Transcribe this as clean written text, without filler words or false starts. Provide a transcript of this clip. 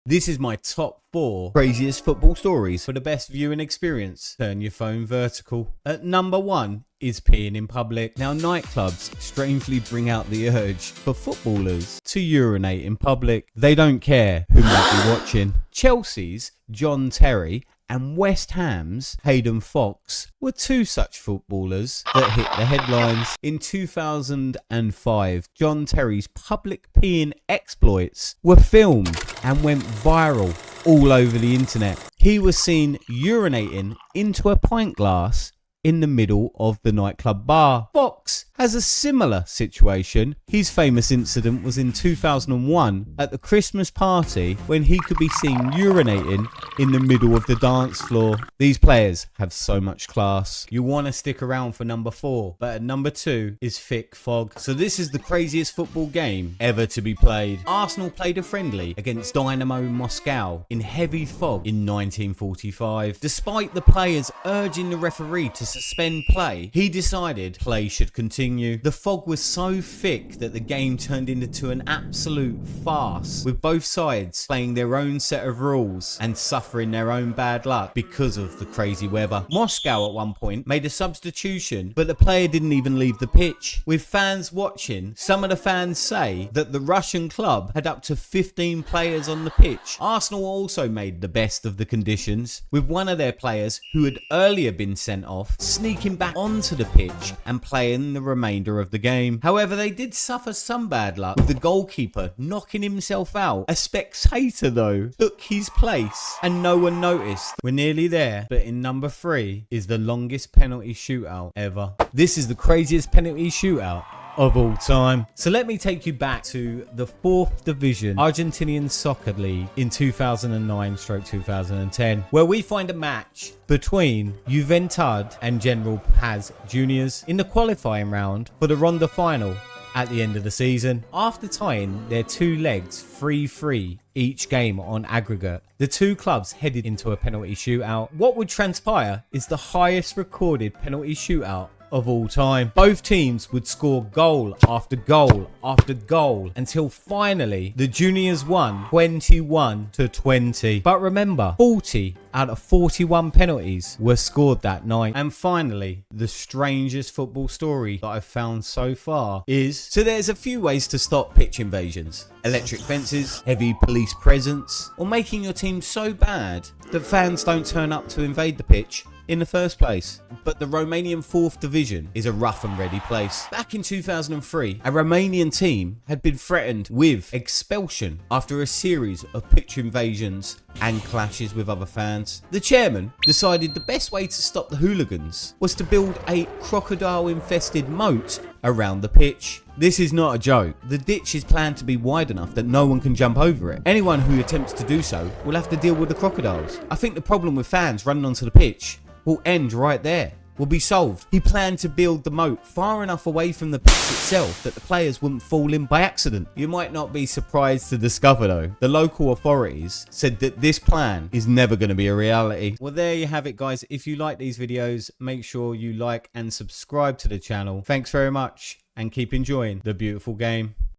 This is my top 4 craziest football stories. For the best viewing experience, turn your phone vertical. At number 1 is peeing in public. Now, nightclubs strangely bring out the urge for footballers to urinate in public. They don't care who might be watching. Chelsea's John Terry and West Ham's Hayden Fox were 2 such footballers that hit the headlines. In 2005, John Terry's public peeing exploits were filmed and went viral all over the internet. He was seen urinating into a pint glass in the middle of the nightclub bar. Fox has a similar situation. His famous incident was in 2001 at the Christmas party when he could be seen urinating in the middle of the dance floor. These players have so much class. You want to stick around for number 4, but at number 2 is thick fog. So this is the craziest football game ever to be played. Arsenal played a friendly against Dynamo Moscow in heavy fog in 1945. Despite the players urging the referee to suspend play, he decided play should continue. The fog was so thick that the game turned into an absolute farce, with both sides playing their own set of rules and suffering their own bad luck because of the crazy weather. Moscow at one point made a substitution, but the player didn't even leave the pitch. With fans watching, some of the fans say that the Russian club had up to 15 players on the pitch. Arsenal also made the best of the conditions, with one of their players who had earlier been sent off sneaking back onto the pitch and playing the remainder of the game. However, they did suffer some bad luck, with the goalkeeper knocking himself out. A spectator, though, took his place and no one noticed. We're nearly there, but in number 3 is the longest penalty shootout ever. This is the craziest penalty shootout of all time. So let me take you back to the 4th Division Argentinian Soccer League in 2009/2010, where we find a match between Juventud and General Paz Juniors in the qualifying round for the Ronda final at the end of the season. After tying their 2 legs 3-3 each game on aggregate, the 2 clubs headed into a penalty shootout. What would transpire is the highest recorded penalty shootout of all time. Both teams would score goal after goal after goal until finally the juniors won 21-20. But remember, 40 out of 41 penalties were scored that night. And finally, the strangest football story that I've found so far is, so there's a few ways to stop pitch invasions: electric fences, heavy police presence, or making your team so bad that fans don't turn up to invade the pitch in the first place. But the Romanian 4th Division is a rough and ready place. Back in 2003, a Romanian team had been threatened with expulsion after a series of pitch invasions and clashes with other fans. The chairman decided the best way to stop the hooligans was to build a crocodile-infested moat around the pitch. This is not a joke. The ditch is planned to be wide enough that no one can jump over it. Anyone who attempts to do so will have to deal with the crocodiles. I think the problem with fans running onto the pitch will end right there, will be solved. He planned to build the moat far enough away from the pitch itself that the players wouldn't fall in by accident. You might not be surprised to discover, though, the local authorities said that this plan is never going to be a reality. Well, there you have it, guys. If you like these videos, make sure you like and subscribe to the channel. Thanks very much, and keep enjoying the beautiful game.